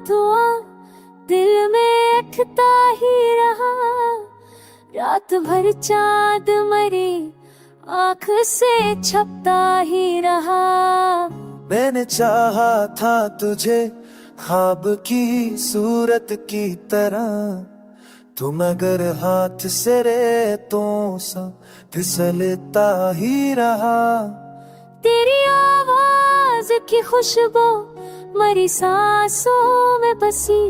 धुआं दिल में उठता ही रहा। रात भर चांद मरी आँख से छपता ही रहा। मैंने चाहा था तुझे ख्वाब की सूरत की तरह, तुम अगर हाथ से रेतों सा फिसलता ही रहा। तेरी आवाज की खुशबू मरी सांसों में बसी,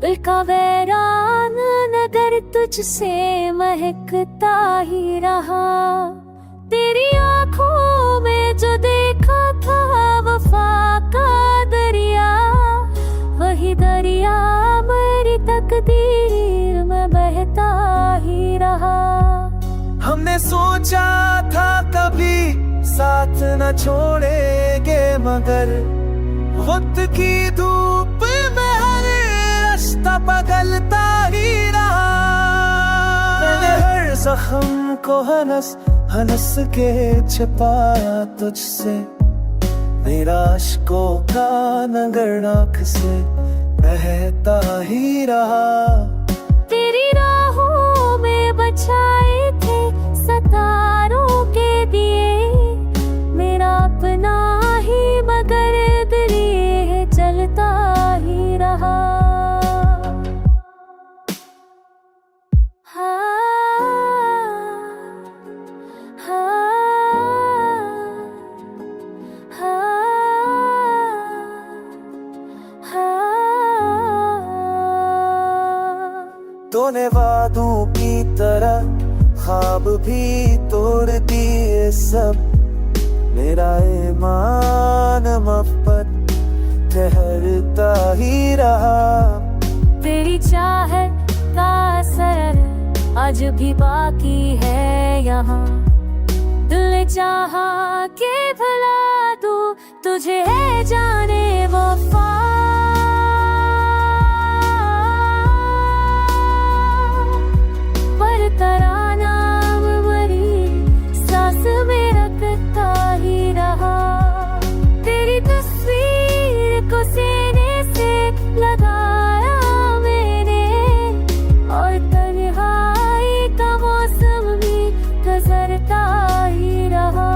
दिल का वैरान नगर तुझसे महकता ही रहा। तेरी आँखों में जो देखा था वफा का दरिया, वही दरिया मेरी तकदीर में बहता ही रहा। हमने सोचा था कभी साथ न छोड़ेंगे, मगर वक्त की धूप में हर रास्ता बदलता ही रहा। मैंने हर जख्म को हंस हंस के छिपाया तुझसे, मेरा अश्कों का नगर आँख से बहता ही रहा। तेरी राहों में बछाए थे सितारों के दिए, मेरा अपना ही मगर दिल ये चलता ही रहा। तूने वादों की तरह ख्वाब भी तोड़ दिए सब, मेरा ईमान मुझ पर ठहरता ही रहा। तेरी चाहत का असर आज भी बाकी है यहाँ, दिल चाहा के भला दूं तुझे है जाने वफा। पर तराना मरी सांस में रखता ही रहा। तेरी तस्वीर को सीने से लगाया मैंने, और तन्हाई का मौसम भी गुजरता ही रहा।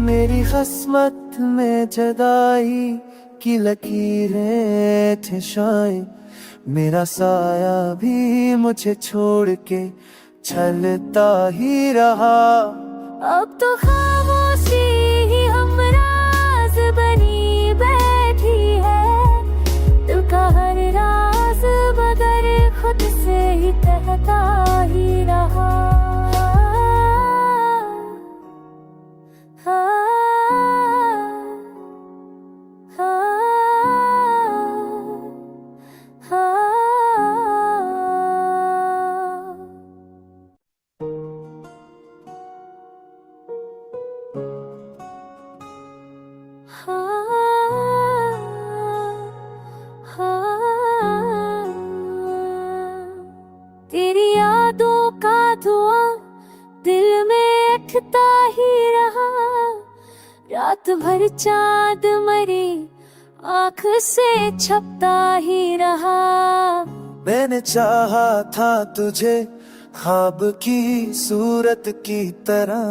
मेरी किस्मत में जुदाई की लकीरें थी शायद, मेरा साया भी मुझे छोड़ के चलता ही रहा। अब तो खामोशी ही हमराज बनी बैठी है, दिल का हर राज मगर खुद से ही कहता ही रहा। तेरी यादों का धुआं दिल में उठता ही रहा। रात भर चांद मरी आँख से छपता ही रहा। मैंने चाहा था तुझे ख्वाब की सूरत की तरह,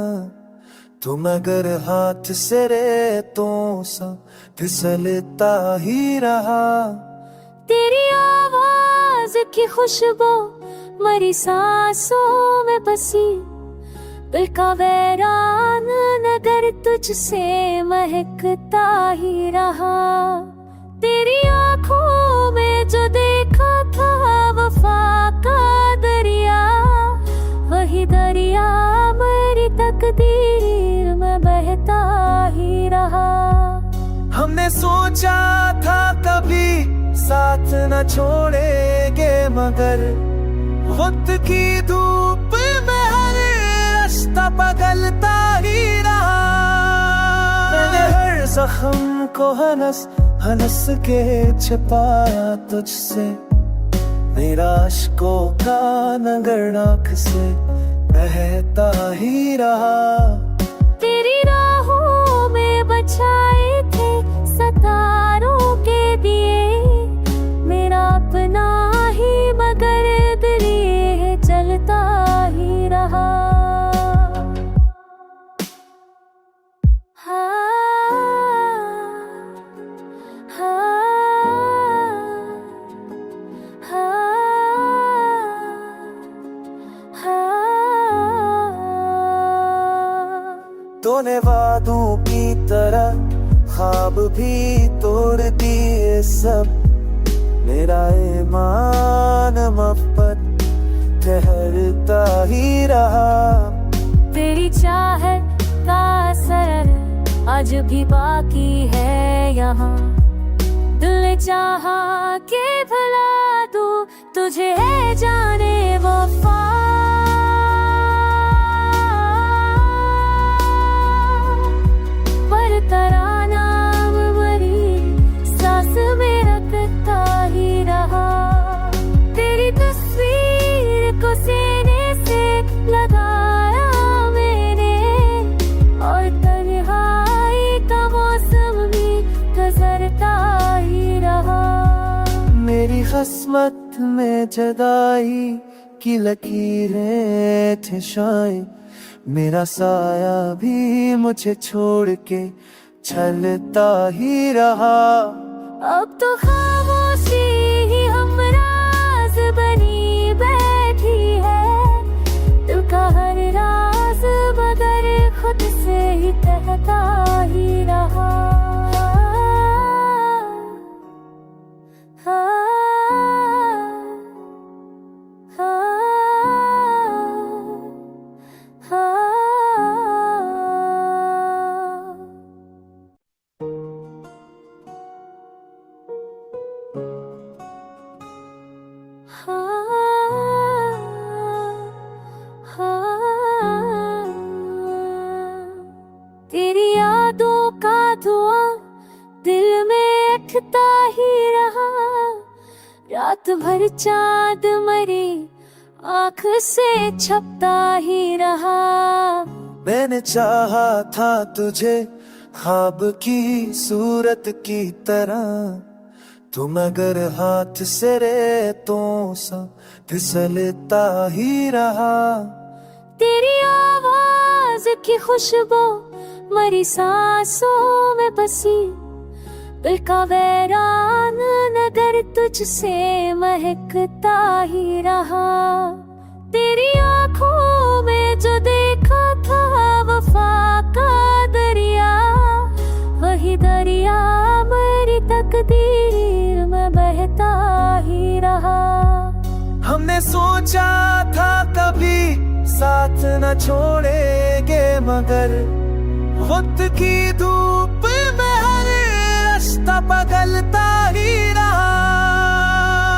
तुम अगर हाथ से रेतों सा फिसलता ही रहा। तेरी आवाज की खुशबू मरी सांसों में बसी, दिल का वैरान नगर तुझसे महकता ही रहा। तेरी आँखों में जो देखा था वफा का दरिया, वही दरिया मेरी तकदीर में बहता ही रहा। हमने सोचा था कभी साथ न छोड़ेंगे, मगर वक्त की धूप में हर रास्ता बदलता ही रहा। मैंने हर जख्म को हंस हंस के छिपाया तुझसे, मेरा अश्कों का नगर आँख से बहता ही रहा। तेरी राहों में बछाए थे सितारों के दिए, तूने वादों की तरह ख्वाब भी तोड़ दिए सब। मेरा ईमान मुझ पर ठहरता ही रहा। तेरी चाहत का असर आज भी बाकी है यहाँ। दिल चाहा के भला दूं तुझे है जाने वफा। पर तराना मरी सांस में रखता ही रहा। तेरी तस्वीर को सीने से लगाया मैंने और तन्हाई का मौसम भी गुजरता ही रहा। मेरी किस्मत में जुदाई की लकीरें थे शायद। मेरा साया भी मुझे छोड़ के चलता ही रहा। अब तो खामोशी ही हमराज बनी बैठी है। दिल का हर राज मगर खुद से ही कहता ही रहा। तेरी यादों का धुआं दिल में उठता ही रहा। रात भर चांद मरी आँख से छपता ही रहा। मैंने चाहा था तुझे ख्वाब की सूरत की तरह। तुम अगर हाथ से रेतों सा फिसलता ही रहा। तेरी आवाज की खुशबू मरी सांसों में बसी। दिल का वैरान नगर तुझसे महकता ही रहा। तेरी आंखों में जो देखा था वफा का दरिया, वही दरिया मेरी तकदीर में बहता ही रहा। हमने सोचा था कभी साथ न छोड़ेंगे मगर वक्त की धूप में हर रास्ता बदलता ही रहा।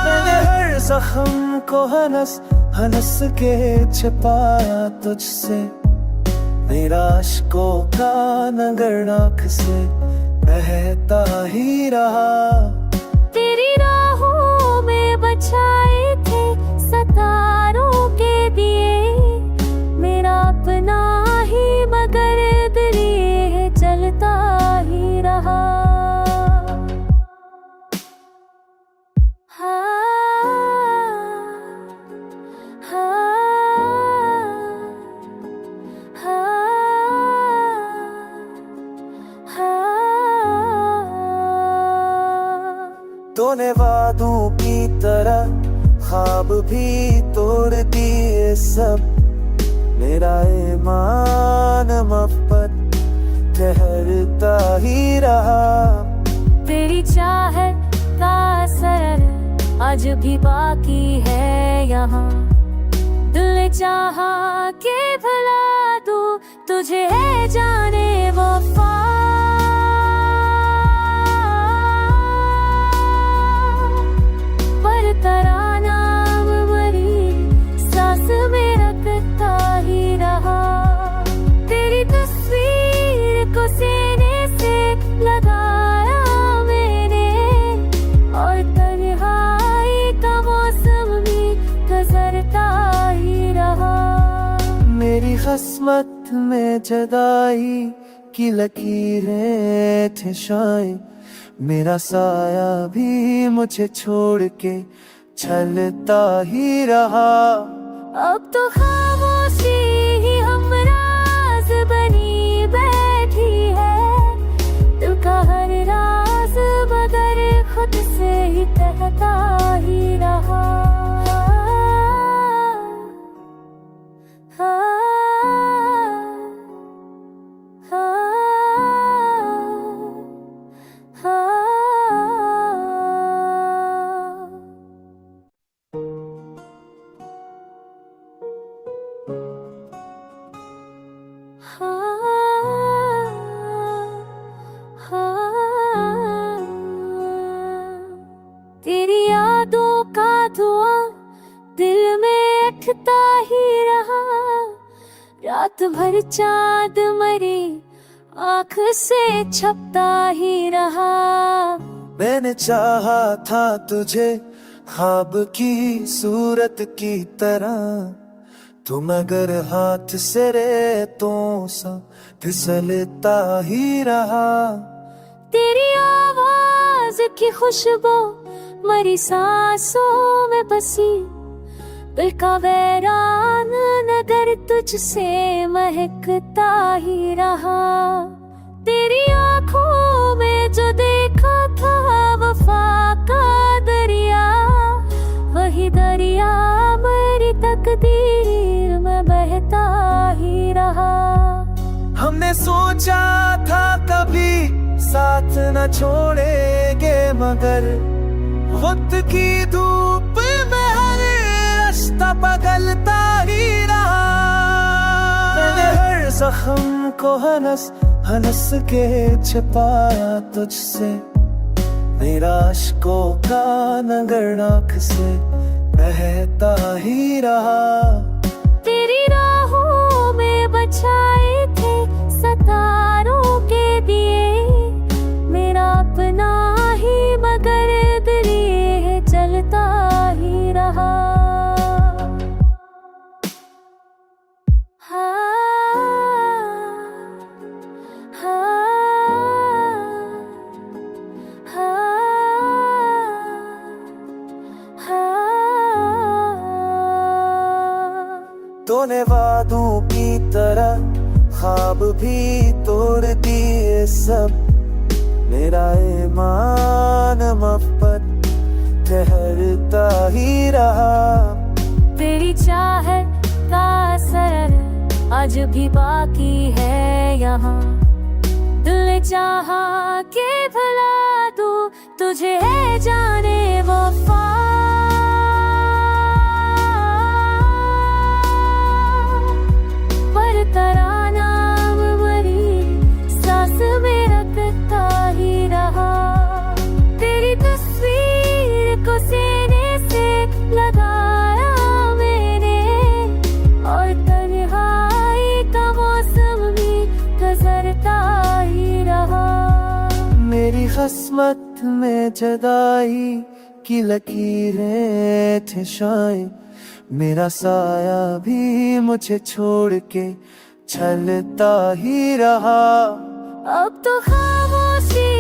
मैंने हर जख्म को हंस हंस के छिपाया तुझसे। मेरा अश्कों का नगर आँख से बहता ही रहा। तेरी राहों में बछाए थे सितारों के दिए। मेरा अपना ही मगर दिल ये चलता ही रहा। तूने वादों की तरह ख्वाब भी तोड़ दिए सब। मेरा ईमान मुझ पर ठहरता ही रहा। तेरी चाहत का असर आज भी बाकी है यहाँ। दिल चाहा के भला दूं तुझे है जाने वफा। पर तराना मरी सांस में रखता ही रहा। तेरी तस्वीर को सीने से लगाया मैंने और तन्हाई का मौसम भी गुजरता ही रहा। मेरी किस्मत में जुदाई की लकीरें थे शायद। मेरा साया भी मुझे छोड़ के चलता ही रहा। अब तो खामोशी ही हमराज बनी बैठी है। दिल का हर राज मगर खुद से ही कहता ही रहा। हाँ, हाँ, यादों का धुआं दिल में उठता ही रहा। रात भर चांद मरी आँख से छपता ही रहा। मैंने चाहा था तुझे ख्वाब की सूरत की तरह, तुम अगर हाथ से रेतों सा फिसलता ही रहा। तेरी आवाज की खुशबू मरी सांसों में बसी, दिल का वैरान नगर तुझसे महकता ही रहा। तेरी आंखों में जो देखा था वफा का दरिया, वही दरिया मेरी तकदीर में बहता ही रहा। हमने सोचा था कभी साथ न छोड़ेंगे, मगर वक्त की धूप में हर रास्ता बदलता ही रहा। मैंने हर जख्म को हंस हंस के छिपाया तुझसे, मेरा अश्कों का नगर आँख से बहता ही रहा। तेरी राहों में बछाए थे सितारों के दिए, मेरा अपना ही मगर दिल ये चलता ही रहा। तूने वादों की तरह ख्वाब भी तोड़ दिए सब, मेरा ईमान मोहब्बत ठहरता ही रहा। तेरी चाहत का असर आज भी बाकी है यहाँ, दिल चाहा के भला दूं तुझे है जाने वफा। पर तराना मरी सांस में रखता ही रहा। तेरी तस्वीर को सीने से लगाया मैंने, और तन्हाई का मौसम भी गुजरता ही रहा। मेरी किस्मत में जुदाई की लकीरें थे शायद, मेरा साया भी मुझे छोड़ के चलता ही रहा। अब तो खामोशी